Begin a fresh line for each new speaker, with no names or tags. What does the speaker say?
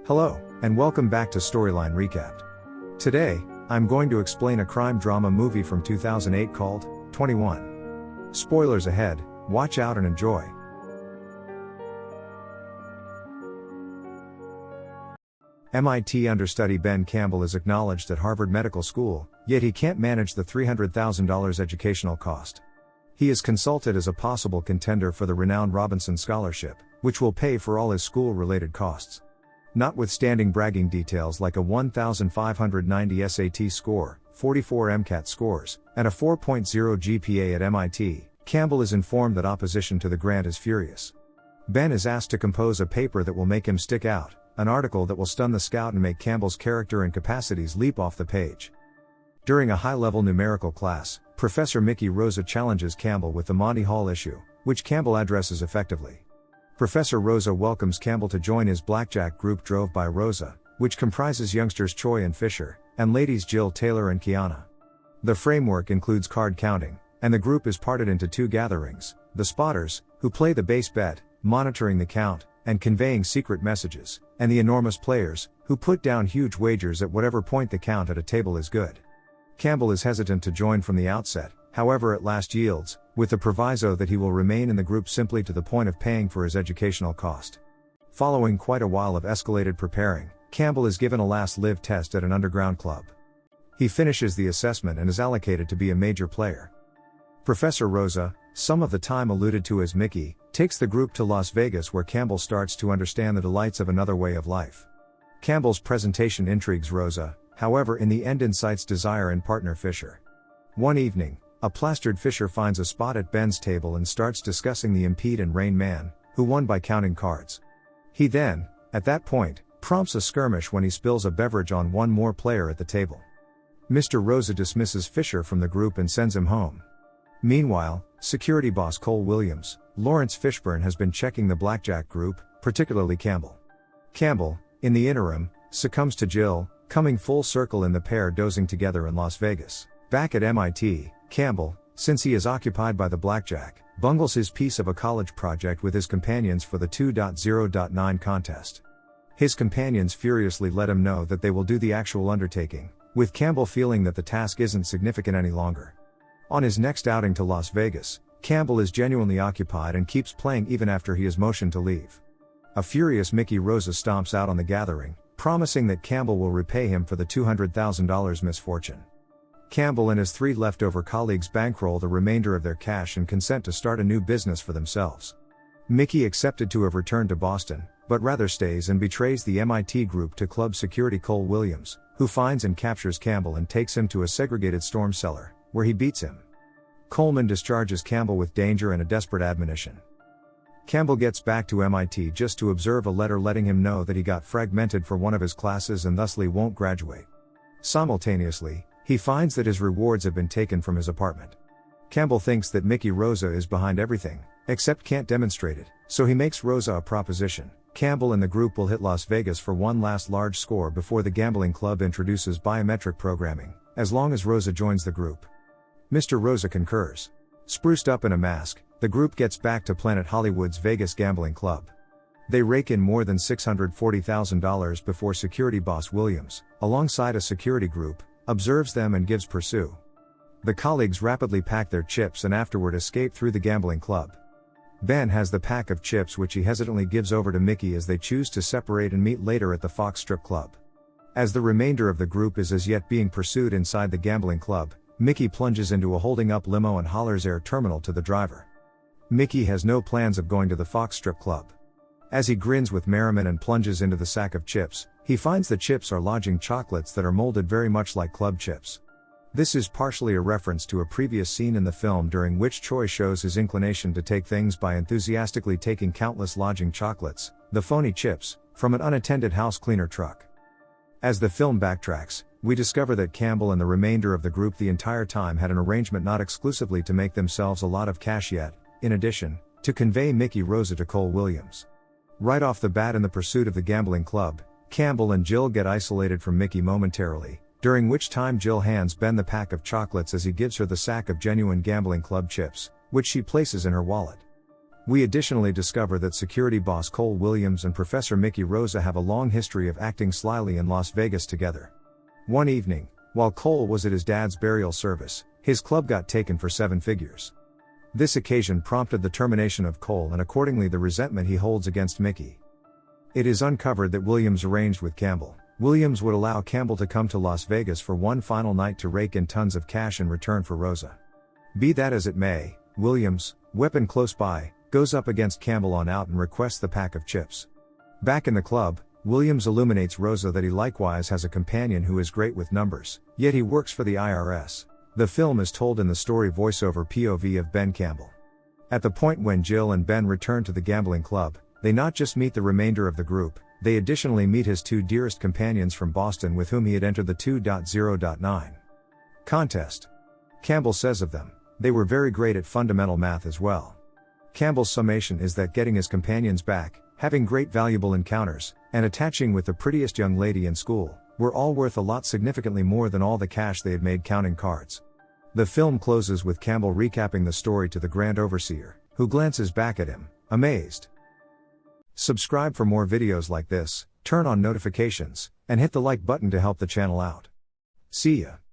Hello, and welcome back to Storyline Recapped. Today, I'm going to explain a crime drama movie from 2008 called 21. Spoilers ahead, watch out and enjoy. MIT understudy Ben Campbell is acknowledged at Harvard Medical School, yet he can't manage the $300,000 educational cost. He is consulted as a possible contender for the renowned Robinson Scholarship, which will pay for all his school-related costs. Notwithstanding bragging details like a 1,590 SAT score, 44 MCAT scores, and a 4.0 GPA at MIT, Campbell is informed that opposition to the grant is furious. Ben is asked to compose a paper that will make him stick out, an article that will stun the scout and make Campbell's character and capacities leap off the page. During a high-level numerical class, Professor Mickey Rosa challenges Campbell with the Monty Hall issue, which Campbell addresses effectively. Professor Rosa welcomes Campbell to join his blackjack group Drove by Rosa, which comprises youngsters Choi and Fisher, and ladies Jill Taylor and Kiana. The framework includes card counting, and the group is parted into two gatherings: the spotters, who play the base bet, monitoring the count, and conveying secret messages, and the enormous players, who put down huge wagers at whatever point the count at a table is good. Campbell is hesitant to join from the outset, however at last yields, with the proviso that he will remain in the group simply to the point of paying for his educational cost. Following quite a while of escalated preparing, Campbell is given a last-live test at an underground club. He finishes the assessment and is allocated to be a major player. Professor Rosa, some of the time alluded to as Mickey, takes the group to Las Vegas where Campbell starts to understand the delights of another way of life. Campbell's presentation intrigues Rosa, however in the end incites desire in partner Fisher. One evening, a plastered Fisher finds a spot at Ben's table and starts discussing the Impede and Rain Man, who won by counting cards. He then, at that point, prompts a skirmish when he spills a beverage on one more player at the table. Mr. Rosa dismisses Fisher from the group and sends him home. Meanwhile, security boss Cole Williams, Lawrence Fishburne has been checking the blackjack group, particularly Campbell. Campbell, in the interim, succumbs to Jill, coming full circle in the pair dozing together in Las Vegas. Back at MIT, Campbell, since he is occupied by the blackjack, bungles his piece of a college project with his companions for the 2.0.9 contest. His companions furiously let him know that they will do the actual undertaking, with Campbell feeling that the task isn't significant any longer. On his next outing to Las Vegas, Campbell is genuinely occupied and keeps playing even after he is motioned to leave. A furious Mickey Rosa stomps out on the gathering, promising that Campbell will repay him for the $200,000 misfortune. Campbell and his three leftover colleagues bankroll the remainder of their cash and consent to start a new business for themselves. Mickey accepted to have returned to Boston, but rather stays and betrays the MIT group to club security Cole Williams, who finds and captures Campbell and takes him to a segregated storm cellar, where he beats him. Coleman discharges Campbell with danger and a desperate admonition. Campbell gets back to MIT just to observe a letter letting him know that he got fragmented for one of his classes and thusly won't graduate. Simultaneously, he finds that his rewards have been taken from his apartment. Campbell thinks that Mickey Rosa is behind everything, except can't demonstrate it, so he makes Rosa a proposition. Campbell and the group will hit Las Vegas for one last large score before the gambling club introduces biometric programming, as long as Rosa joins the group. Mr. Rosa concurs. Spruced up in a mask, the group gets back to Planet Hollywood's Vegas gambling club. They rake in more than $640,000 before security boss Williams, alongside a security group, observes them and gives pursue. The colleagues rapidly pack their chips and afterward escape through the gambling club. Ben has the pack of chips which he hesitantly gives over to Mickey as they choose to separate and meet later at the Fox Strip Club. As the remainder of the group is as yet being pursued inside the gambling club, Mickey plunges into a holding-up limo and hollers air terminal to the driver. Mickey has no plans of going to the Fox Strip Club. As he grins with merriment and plunges into the sack of chips, he finds the chips are lodging chocolates that are molded very much like club chips. This is partially a reference to a previous scene in the film during which Choi shows his inclination to take things by enthusiastically taking countless lodging chocolates, the phony chips, from an unattended house cleaner truck. As the film backtracks, we discover that Campbell and the remainder of the group the entire time had an arrangement not exclusively to make themselves a lot of cash yet, in addition, to convey Mickey Rosa to Cole Williams. Right off the bat in the pursuit of the gambling club, Campbell and Jill get isolated from Mickey momentarily, during which time Jill hands Ben the pack of chocolates as he gives her the sack of genuine gambling club chips, which she places in her wallet. We additionally discover that security boss Cole Williams and Professor Mickey Rosa have a long history of acting slyly in Las Vegas together. One evening, while Cole was at his dad's burial service, his club got taken for 7 figures. This occasion prompted the termination of Cole and accordingly the resentment he holds against Mickey. It is uncovered that Williams arranged with Campbell. Williams would allow Campbell to come to Las Vegas for one final night to rake in tons of cash in return for Rosa. Be that as it may, Williams, weapon close by, goes up against Campbell on out and requests the pack of chips. Back in the club, Williams illuminates Rosa that he likewise has a companion who is great with numbers, yet he works for the IRS. The film is told in the story voiceover POV of Ben Campbell. At the point when Jill and Ben return to the gambling club, they not just meet the remainder of the group, they additionally meet his 2 dearest companions from Boston with whom he had entered the 2.0.9 contest. Campbell says of them, they were very great at fundamental math as well. Campbell's summation is that getting his companions back, having great valuable encounters, and attaching with the prettiest young lady in school, were all worth a lot, significantly more than all the cash they had made counting cards. The film closes with Campbell recapping the story to the Grand Overseer, who glances back at him, amazed. Subscribe for more videos like this, turn on notifications, and hit the like button to help the channel out. See ya.